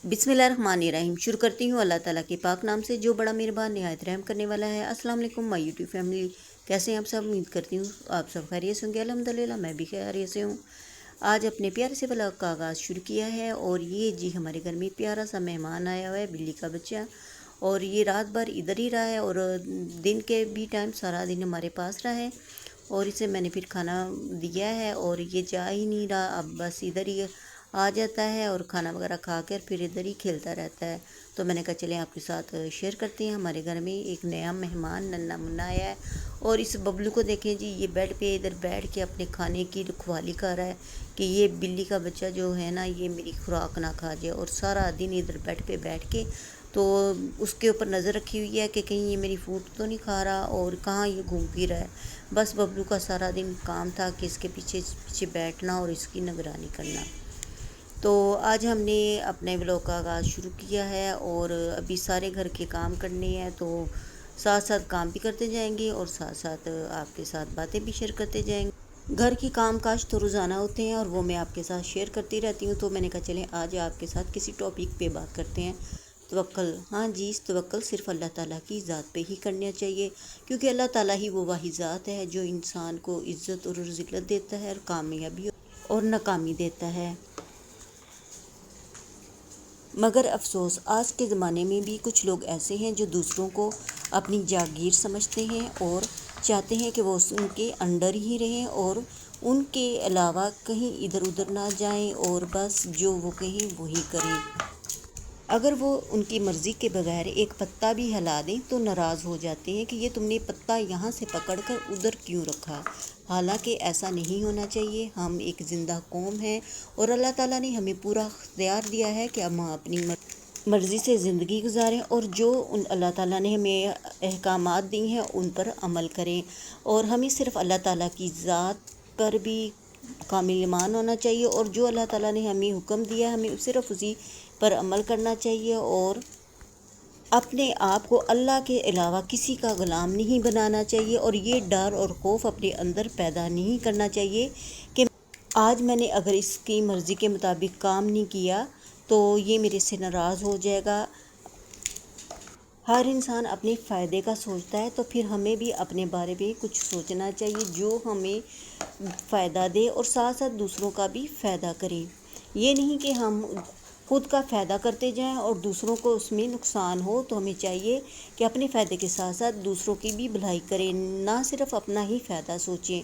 बिस्मिल्लाहिर्रहमानिर्रहीम। शुरू करती हूँ अल्लाह ताला के पाक नाम से जो बड़ा मेहरबान निहायत रहम करने वाला है। अस्सलाम वालेकुम माय यूट्यूब फैमिली, कैसे हैं आप सब? उम्मीद करती हूँ आप सब खैरियत से होंगे। अल्हम्दुलिल्लाह मैं भी खैरियत से हूँ। आज अपने प्यारे से व्लॉग का आगाज़ शुरू किया है और ये जी हमारे घर में प्यारा सा मेहमान आया हुआ है, बिल्ली का बच्चा। और ये रात भर इधर ही रहा है और दिन के भी टाइम सारा दिन हमारे पास रहा है। और इसे मैंने फिर खाना दिया है और ये जा ही नहीं रहा, अब बस इधर ही आ जाता है और खाना वगैरह खा कर फिर इधर ही खेलता रहता है। तो मैंने कहा चलें आपके साथ शेयर करते हैं। हमारे घर में एक नया मेहमान नन्ना मुन्ना आया है और इस बबलू को देखें जी, ये बेड पे इधर बैठ के अपने खाने की रखवाली कर रहा है कि ये बिल्ली का बच्चा जो है ना, ये मेरी खुराक ना खा जाए। और सारा दिन इधर बेड पे बैठ के तो उसके ऊपर नज़र रखी हुई है कि कहीं ये मेरी फूड तो नहीं खा रहा और कहाँ ये घूम फिर रहा है। बस बबलू का सारा दिन काम था कि इसके पीछे पीछे बैठना और इसकी निगरानी करना। तो आज हमने अपने व्लॉग का आगाज़ शुरू किया है और अभी सारे घर के काम करने हैं, तो साथ साथ काम भी करते जाएंगे और साथ साथ आपके साथ बातें भी शेयर करते जाएंगे। घर की काम काज तो रोज़ाना होते हैं और वो मैं आपके साथ शेयर करती रहती हूँ। तो मैंने कहा चलें आज आपके साथ किसी टॉपिक पे बात करते हैं। तवक्कल, हाँ जी, इस तवक्कल सिर्फ़ अल्लाह ताला की ज़ात पे ही करना चाहिए, क्योंकि अल्लाह ताला ही वो वाहिद ज़ात है जो इंसान को इज़्ज़त और ज़िल्लत देता है और कामयाबी और नाकामी देता है। मगर अफसोस आज के ज़माने में भी कुछ लोग ऐसे हैं जो दूसरों को अपनी जागीर समझते हैं और चाहते हैं कि वो उनके अंडर ही रहें और उनके अलावा कहीं इधर उधर ना जाएं और बस जो वो कहें वही करें। अगर वो उनकी मर्ज़ी के बगैर एक पत्ता भी हिला दें तो नाराज़ हो जाते हैं कि ये तुमने पत्ता यहाँ से पकड़कर उधर क्यों रखा। हालांकि ऐसा नहीं होना चाहिए। हम एक ज़िंदा कौम हैं और अल्लाह ताला ने हमें पूरा इख्तियार दिया है कि हम अपनी मर्ज़ी से ज़िंदगी गुजारें और जो उन अल्लाह ताला ने हमें अहकामात दी हैं उन पर अमल करें। और हमें सिर्फ़ अल्लाह ताला की ज़ात पर भी कामिल ईमान होना चाहिए और जो अल्लाह ताला ने हमें हुक्म दिया हमें सिर्फ़ उसी पर अमल करना चाहिए और अपने आप को अल्लाह के अलावा किसी का ग़ुलाम नहीं बनाना चाहिए। और ये डर और खौफ अपने अंदर पैदा नहीं करना चाहिए कि आज मैंने अगर इसकी मर्ज़ी के मुताबिक काम नहीं किया तो ये मेरे से नाराज़ हो जाएगा। हर इंसान अपने फ़ायदे का सोचता है, तो फिर हमें भी अपने बारे में कुछ सोचना चाहिए जो हमें फ़ायदा दे और साथ साथ दूसरों का भी फ़ायदा करे। ये नहीं कि हम खुद का फ़ायदा करते जाएं और दूसरों को उसमें नुकसान हो। तो हमें चाहिए कि अपने फ़ायदे के साथ साथ दूसरों की भी भलाई करें, ना सिर्फ़ अपना ही फ़ायदा सोचें।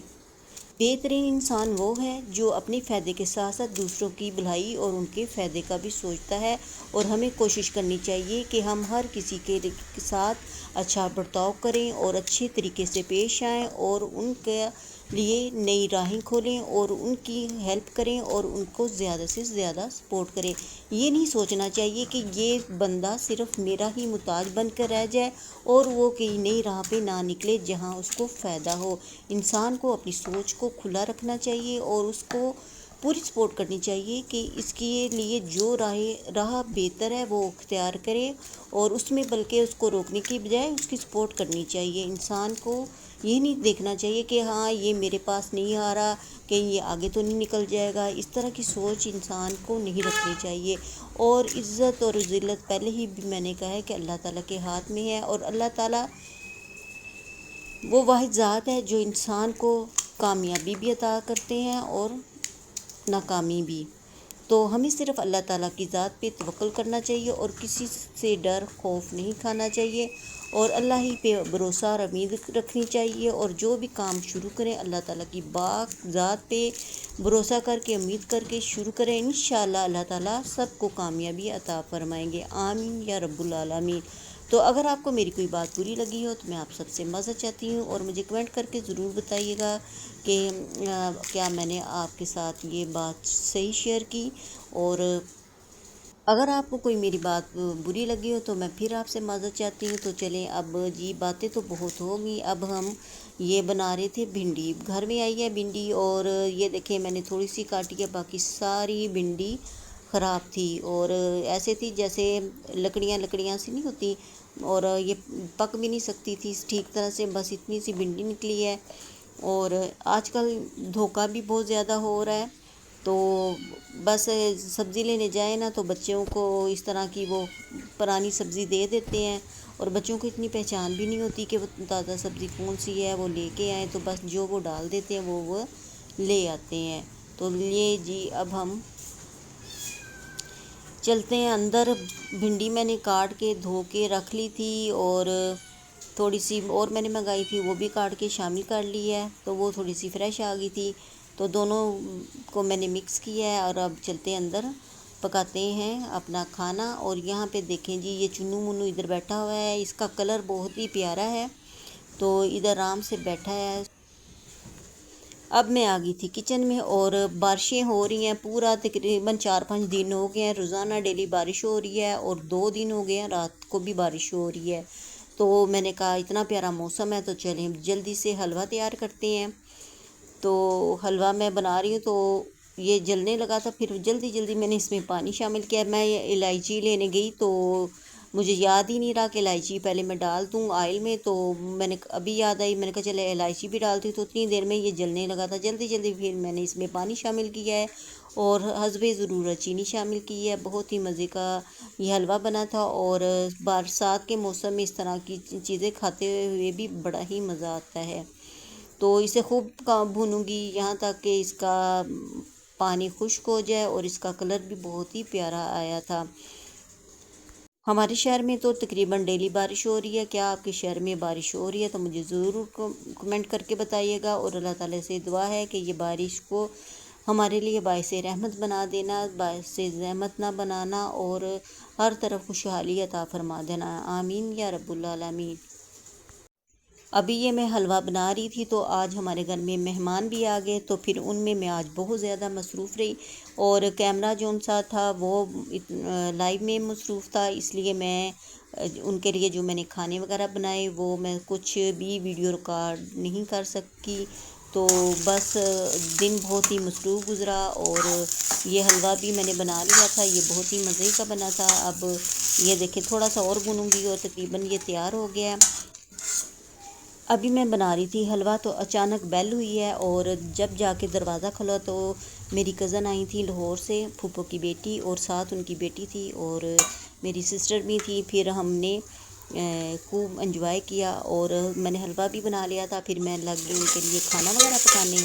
बेहतरीन इंसान वो है जो अपने फ़ायदे के साथ साथ दूसरों की भलाई और उनके फ़ायदे का भी सोचता है। और हमें कोशिश करनी चाहिए कि हम हर किसी के साथ अच्छा बर्ताव करें और अच्छे तरीके से पेश आएँ और उनके लिए नई राहें खोलें और उनकी हेल्प करें और उनको ज़्यादा से ज़्यादा सपोर्ट करें। ये नहीं सोचना चाहिए कि ये बंदा सिर्फ़ मेरा ही मुताज बनकर रह जाए और वो कहीं नई राह पे ना निकले जहाँ उसको फ़ायदा हो। इंसान को अपनी सोच को खुला रखना चाहिए और उसको पूरी सपोर्ट करनी चाहिए कि इसके लिए जो राह बेहतर है वो इख्तियार करे और उसमें बल्कि उसको रोकने की बजाय उसकी सपोर्ट करनी चाहिए। इंसान को ये नहीं देखना चाहिए कि हाँ ये मेरे पास नहीं आ रहा, कहीं ये आगे तो नहीं निकल जाएगा। इस तरह की सोच इंसान को नहीं रखनी चाहिए। और इज़्ज़त और ज़िल्लत पहले ही भी मैंने कहा है कि अल्लाह ताला के हाथ में है और अल्लाह ताला वो वाहिद ज़ात है जो इंसान को कामयाबी भी अता करते हैं और नाकामी भी। तो हमें सिर्फ़ अल्लाह ताला की ज़ात पे तवक्कुल करना चाहिए और किसी से डर खौफ नहीं खाना चाहिए और अल्लाह ही पे भरोसा और उम्मीद रखनी चाहिए। और जो भी काम शुरू करें अल्लाह ताला की बात ज़ात पे भरोसा करके उम्मीद करके शुरू करें। इंशाअल्लाह अल्लाह ताला सबको कामयाबी अता फरमाएंगे। आमीन या रब्बुल आलमीन। तो अगर आपको मेरी कोई बात बुरी लगी हो तो मैं आप सबसे माज़रत चाहती हूँ और मुझे कमेंट करके ज़रूर बताइएगा कि क्या मैंने आपके साथ ये बात सही शेयर की। और अगर आपको कोई मेरी बात बुरी लगी हो तो मैं फिर आपसे माज़रत चाहती हूँ। तो चलें अब जी, बातें तो बहुत होंगी। अब हम ये बना रहे थे भिंडी, घर में आई है भिंडी और ये देखें मैंने थोड़ी सी काटी है, बाकी सारी भिंडी ख़राब थी और ऐसे थी जैसे लकड़ियाँ लकड़ियाँ सी नहीं होती और ये पक भी नहीं सकती थी ठीक तरह से, बस इतनी सी भिंडी निकली है। और आजकल धोखा भी बहुत ज़्यादा हो रहा है تو بس سبزی لینے جائیں نا تو بچوں کو اس طرح کی وہ پرانی سبزی دے دیتے ہیں، اور بچوں کو اتنی پہچان بھی نہیں ہوتی کہ وہ تازہ سبزی کون سی ہے وہ لے کے آئیں، تو بس جو وہ ڈال دیتے ہیں وہ لے آتے ہیں۔ تو یہ جی اب ہم چلتے ہیں اندر۔ بھنڈی میں نے کاٹ کے دھو کے رکھ لی تھی، اور تھوڑی سی اور میں نے منگائی تھی، وہ بھی کاٹ کے شامل کر لی ہے، تو وہ تھوڑی سی فریش آ گئی تھی، تو دونوں کو میں نے مکس کیا ہے، اور اب چلتے ہیں اندر پکاتے ہیں اپنا کھانا۔ اور یہاں پہ دیکھیں جی یہ چنو منو ادھر بیٹھا ہوا ہے، اس کا کلر بہت ہی پیارا ہے، تو ادھر آرام سے بیٹھا ہے۔ اب میں آ گئی تھی کچن میں، اور بارشیں ہو رہی ہیں، پورا تقریباً 4-5 دن ہو گئے ہیں، روزانہ ڈیلی بارش ہو رہی ہے، اور 2 دن ہو گئے ہیں رات کو بھی بارش ہو رہی ہے۔ تو میں نے کہا اتنا پیارا موسم ہے تو چلیں جلدی سے حلوہ تیار کرتے ہیں۔ تو حلوہ میں بنا رہی ہوں، تو یہ جلنے لگا تھا، پھر جلدی میں نے اس میں پانی شامل کیا۔ میں الائچی لینے گئی تو مجھے یاد ہی نہیں رہا کہ الائچی پہلے میں ڈال دوں آئل میں، تو میں نے ابھی یاد آئی، میں نے کہا چلے الائچی بھی ڈالتی ہوں، تو اتنی دیر میں یہ جلنے لگا تھا۔ جلدی پھر میں نے اس میں پانی شامل کیا ہے، اور حسب ضرورت چینی شامل کی ہے۔ بہت ہی مزے کا یہ حلوہ بنا تھا، اور برسات کے موسم میں اس طرح کی چیزیں کھاتے ہوئے بھی بڑا ہی مزہ آتا ہے۔ تو اسے خوب بھونوں گی یہاں تک کہ اس کا پانی خشک ہو جائے، اور اس کا کلر بھی بہت ہی پیارا آیا تھا۔ ہمارے شہر میں تو تقریباً ڈیلی بارش ہو رہی ہے، کیا آپ کے شہر میں بارش ہو رہی ہے تو مجھے ضرور کمنٹ کر کے بتائیے گا، اور اللہ تعالیٰ سے دعا ہے کہ یہ بارش کو ہمارے لیے باعث رحمت بنا دینا، باعث زحمت نہ بنانا، اور ہر طرف خوشحالی عطا فرما دینا، آمین یا رب العالمین۔ ابھی یہ میں حلوہ بنا رہی تھی، تو آج ہمارے گھر میں مہمان بھی آ گئے، تو پھر ان میں آج بہت زیادہ مصروف رہی، اور کیمرہ جو ان ساتھ تھا وہ لائیو میں مصروف تھا، اس لیے میں ان کے لیے جو میں نے کھانے وغیرہ بنائے وہ میں کچھ بھی ویڈیو ریکارڈ نہیں کر سکی۔ تو بس دن بہت ہی مصروف گزرا، اور یہ حلوہ بھی میں نے بنا لیا تھا، یہ بہت ہی مزے کا بنا تھا۔ اب یہ دیکھیں تھوڑا سا اور بھونوں گی اور تقریباً یہ تیار ہو گیا ہے۔ ابھی میں بنا رہی تھی حلوہ، تو اچانک بیل ہوئی ہے، اور جب جا کے دروازہ کھلا تو میری کزن آئی تھی لاہور سے، پھوپھو کی بیٹی، اور ساتھ ان کی بیٹی تھی، اور میری سسٹر بھی تھی۔ پھر ہم نے خوب انجوائے کیا، اور میں نے حلوہ بھی بنا لیا تھا، پھر میں لگ گئی ان کے لیے کھانا وغیرہ پکانے۔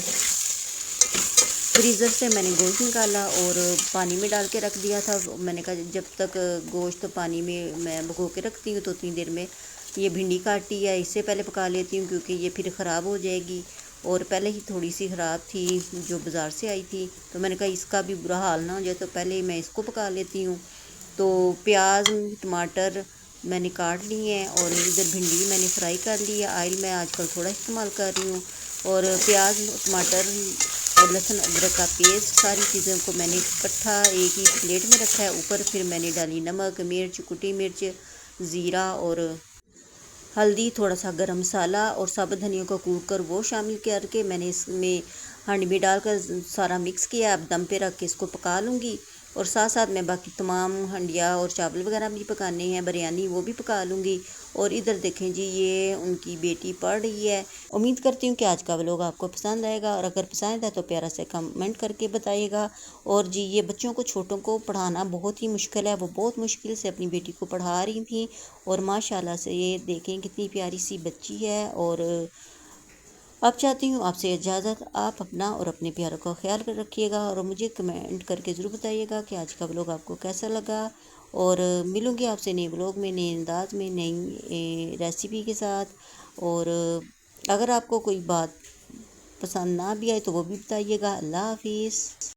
فریزر سے میں نے گوشت نکالا اور پانی میں ڈال کے رکھ دیا تھا۔ میں نے کہا جب تک گوشت پانی میں بھگو کے رکھتی ہوں تو اتنی دیر میں یہ بھنڈی کاٹی ہے اس سے پہلے پکا لیتی ہوں، کیونکہ یہ پھر خراب ہو جائے گی، اور پہلے ہی تھوڑی سی خراب تھی جو بازار سے آئی تھی، تو میں نے کہا اس کا بھی برا حال نہ ہو جائے، تو پہلے میں اس کو پکا لیتی ہوں۔ تو پیاز ٹماٹر میں نے کاٹ لی ہیں، اور ادھر بھنڈی میں نے فرائی کر لی ہے، آئل میں آج کل تھوڑا استعمال کر رہی ہوں، اور پیاز ٹماٹر اور لہسن ادرک کا پیسٹ، ساری چیزوں کو میں نے اکٹھا ایک ہی پلیٹ میں رکھا ہے۔ اوپر پھر میں نے ڈالی نمک مرچ کٹی مرچ زیرہ اور ہلدی، تھوڑا سا گرم مسالہ، اور ثابت دھنیا کو کوٹ کر وہ شامل کر کے میں نے اس میں ہانڈی میں ڈال کر سارا مکس کیا۔ اب دم پہ رکھ کے اس کو پکا لوں گی، اور ساتھ میں باقی تمام ہنڈیا اور چاول وغیرہ بھی پکانے ہیں، بریانی وہ بھی پکا لوں گی۔ اور ادھر دیکھیں جی یہ ان کی بیٹی پڑھ رہی ہے۔ امید کرتی ہوں کہ آج کا ولاگ آپ کو پسند آئے گا، اور اگر پسند ہے تو پیارا سے کمنٹ کر کے بتائیے گا۔ اور جی یہ بچوں کو چھوٹوں کو پڑھانا بہت ہی مشکل ہے، وہ بہت مشکل سے اپنی بیٹی کو پڑھا رہی تھیں، اور ماشاءاللہ سے یہ دیکھیں کتنی پیاری سی بچی ہے۔ اور اب چاہتی ہوں آپ سے اجازت، آپ اپنا اور اپنے پیاروں کا خیال رکھیے گا، اور مجھے کمنٹ کر کے ضرور بتائیے گا کہ آج کا ولاگ آپ کو کیسا لگا، اور ملوں گی آپ سے نئے ولاگ میں نئے انداز میں نئی ریسیپی کے ساتھ۔ اور اگر آپ کو کوئی بات پسند نہ بھی آئے تو وہ بھی بتائیے گا۔ اللہ حافظ۔